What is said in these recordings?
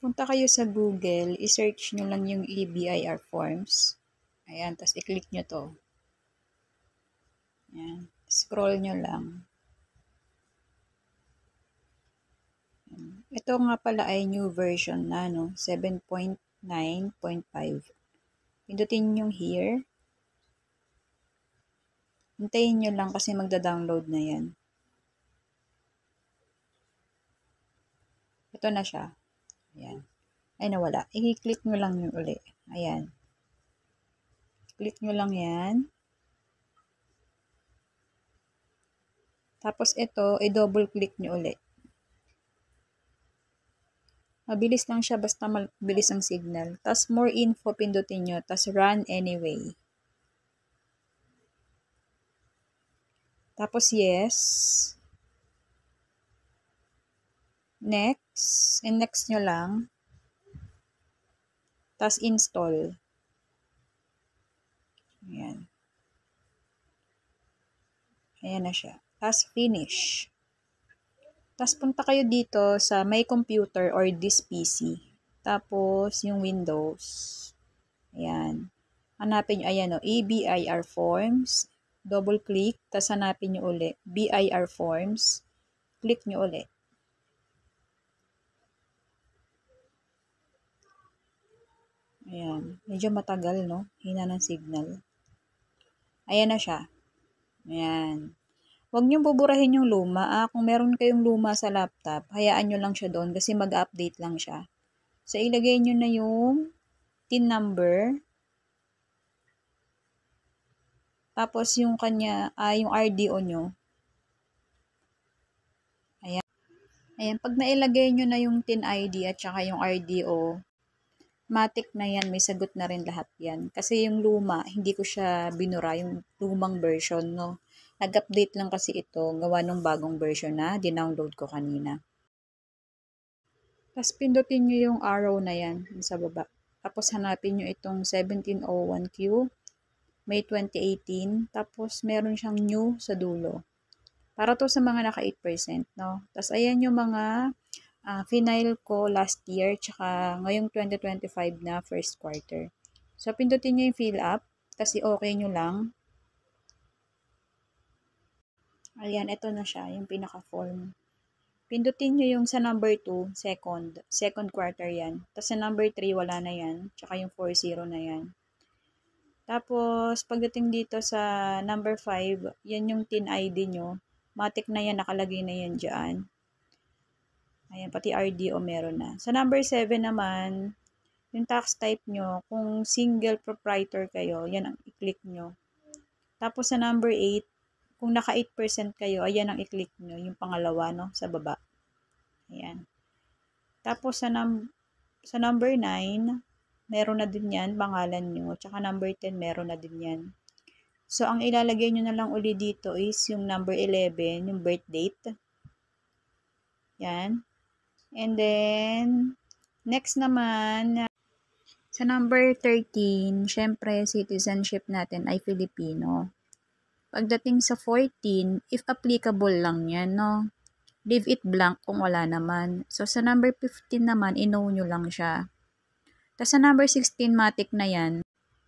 Punta kayo sa Google, i-search nyo lang yung EBIR forms. Ayan, tapos i-click nyo to. Ayan, scroll nyo lang. Ayan. Ito nga pala ay new version na, no? 7.9.5. Pindutin nyo here. Hintayin nyo lang kasi magda-download na yan. Ito na siya. Ayan. Ay, nawala. I-click nyo lang yung uli. Ayan. Click nyo lang yan. Tapos ito, i-double click nyo uli. Mabilis lang siya basta mabilis ang signal. Tapos more info pindutin nyo. Tapos run anyway. Tapos yes. Next. And next nyo lang. Tapos install. Ayan. Ayan na siya. Tapos finish. Tapos punta kayo dito sa my computer or this PC. Tapos yung Windows. Ayan. Hanapin nyo, ayan o, EBIR forms. Double click. Tapos hanapin nyo uli. BIR forms. Click nyo uli. Ayan. Medyo matagal, no? Hina ng signal. Ayan na siya. Ayan. Huwag niyong buburahin yung luma. Kung meron kayong luma sa laptop, hayaan nyo lang siya doon kasi mag-update lang siya. So, ilagay nyo na yung TIN number. Tapos, yung yung RDO nyo. Ayan. Ayan. Pag nailagay nyo na yung TIN ID at saka yung RDO, matik na yan. May sagot na rin lahat yan. Kasi yung luma, hindi ko siya binura. Yung lumang version, no? Nag-update lang kasi ito, gawa ng bagong version na dinownload ko kanina. Tapos pindutin nyo yung arrow na yan sa baba. Tapos hanapin nyo itong 1701Q, May 2018. Tapos meron siyang new sa dulo. Para to sa mga naka 8%, no? Tapos ayan yung mga final ko last year, tsaka ngayong 2025 na first quarter. So pindutin nyo yung fill up, tapos i-okay nyo lang. Ayan, ito na siya, yung pinaka-form. Pindutin nyo yung sa number 2, second quarter yan. Tapos sa number 3, wala na yan. Tsaka yung 40 na yan. Tapos, pagdating dito sa number 5, yan yung TIN ID nyo. Matik na yan, nakalagay na yan dyan. Ayan, pati RDO meron na. Sa number 7 naman, yung tax type nyo, kung single proprietor kayo, yan ang i-click nyo. Tapos sa number 8, kung naka 8% kayo, ayan ang i-click nyo, yung pangalawa, no, sa baba. Ayan. Tapos sa number 9, meron na din yan, pangalan nyo. Tsaka number 10, meron na din yan. So, ang ilalagay nyo na lang uli dito is yung number 11, yung birth date. Yan. And then, next naman, sa number 13, syempre, citizenship natin ay Filipino. Pagdating sa 14, if applicable lang yan, no? Leave it blank kung wala naman. So, sa number 15 naman, i-no nyo lang siya. Tapos sa number 16, matic na yan.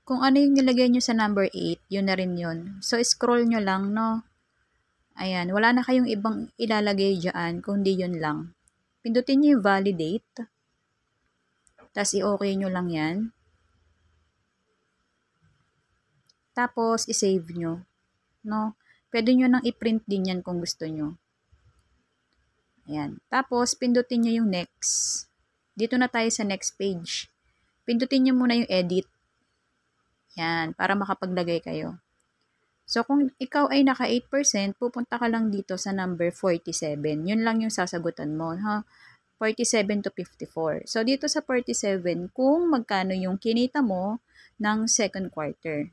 Kung ano yung nilagay nyo sa number 8, yun na rin yun. So, scroll nyo lang, no? Ayan, wala na kayong ibang ilalagay dyan, kundi yun lang. Pindutin nyo yung validate. Tapos, i-okay nyo lang yan. Tapos, i-save nyo. No? Pwede nyo nang i-print din yan kung gusto nyo. Ayan. Tapos, pindutin nyo yung next. Dito na tayo sa next page. Pindutin nyo muna yung edit. Yan, para makapaglagay kayo. So, kung ikaw ay naka 8%, pupunta ka lang dito sa number 47. Yun lang yung sasagutan mo, ha? 47 to 54. So, dito sa 47, kung magkano yung kinita mo ng second quarter.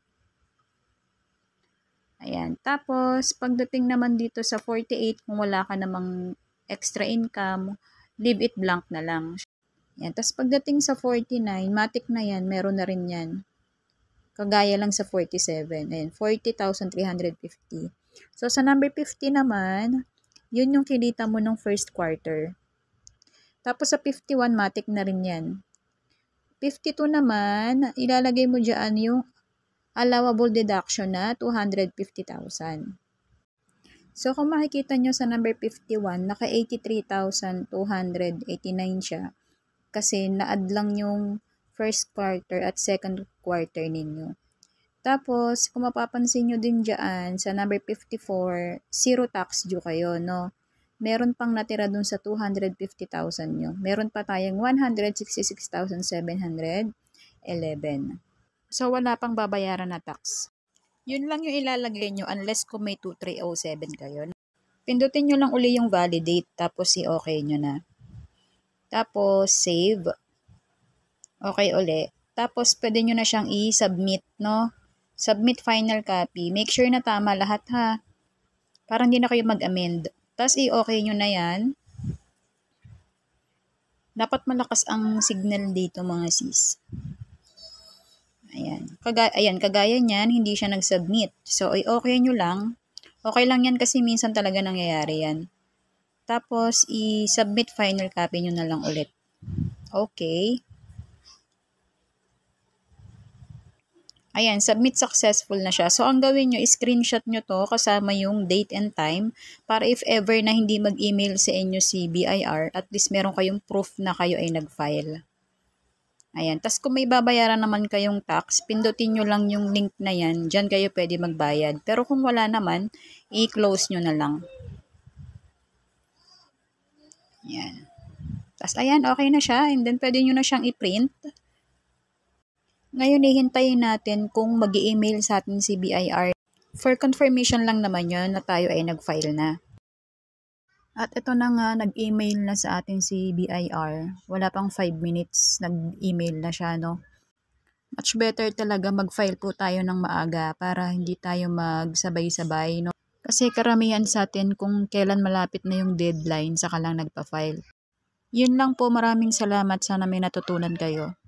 Ayan. Tapos, pagdating naman dito sa 48, kung wala ka namang extra income, leave it blank na lang. Ayan. Tapos, pagdating sa 49, matik na yan, meron na rin yan. Kagaya lang sa 47. Ayan, 40,350. So, sa number 50 naman, yun yung kinita mo ng first quarter. Tapos sa 51, matik na rin yan. 52 naman, ilalagay mo dyan yung allowable deduction na 250,000. So, kung makikita nyo sa number 51, naka 83,289 siya kasi na-add lang yung first quarter at second quarter ninyo. Tapos, kung mapapansin nyo din dyan, sa number 54, zero tax due kayo, no? Meron pang natira dun sa 250,000 nyo. Meron pa tayong 166,711. So, wala pang babayaran na tax. Yun lang yung ilalagay nyo unless kung may 2307 kayo. Pindutin nyo lang uli yung validate, tapos i-okay nyo na. Tapos, save. Okay uli. Tapos, pwede nyo na siyang i-submit, no? Submit final copy. Make sure na tama lahat, ha? Para hindi na kayo mag-amend. Tapos, i-okay nyo na yan. Dapat malakas ang signal dito, mga sis. Ayan. Kagaya niyan, hindi siya nag-submit. So, i-okay nyo lang. Okay lang yan kasi minsan talaga nangyayari yan. Tapos, i-submit final copy nyo na lang ulit. Okay. Ayan, submit successful na siya. So, ang gawin nyo, screenshot nyo to kasama yung date and time para if ever na hindi mag-email sa inyo si BIR, at least meron kayong proof na kayo ay nag-file. Ayan. Tapos kung may babayaran naman kayong tax, pindutin nyo lang yung link na yan. Diyan kayo pwede magbayad. Pero kung wala naman, i-close nyo na lang. Ayan. Tapos ayan, okay na siya. And then pwede nyo na siyang i-print. Ngayon, ihintayin natin kung mag-i-email sa atin si BIR. For confirmation lang naman yun na tayo ay nag-file na. At ito na nga, nag-email na sa atin si BIR. Wala pang 5 minutes, nag-email na siya, no? Much better talaga mag-file po tayo ng maaga para hindi tayo magsabay-sabay, no? Kasi karamihan sa atin kung kailan malapit na yung deadline, saka lang nagpa-file. Yun lang po, maraming salamat. Sana may natutunan kayo.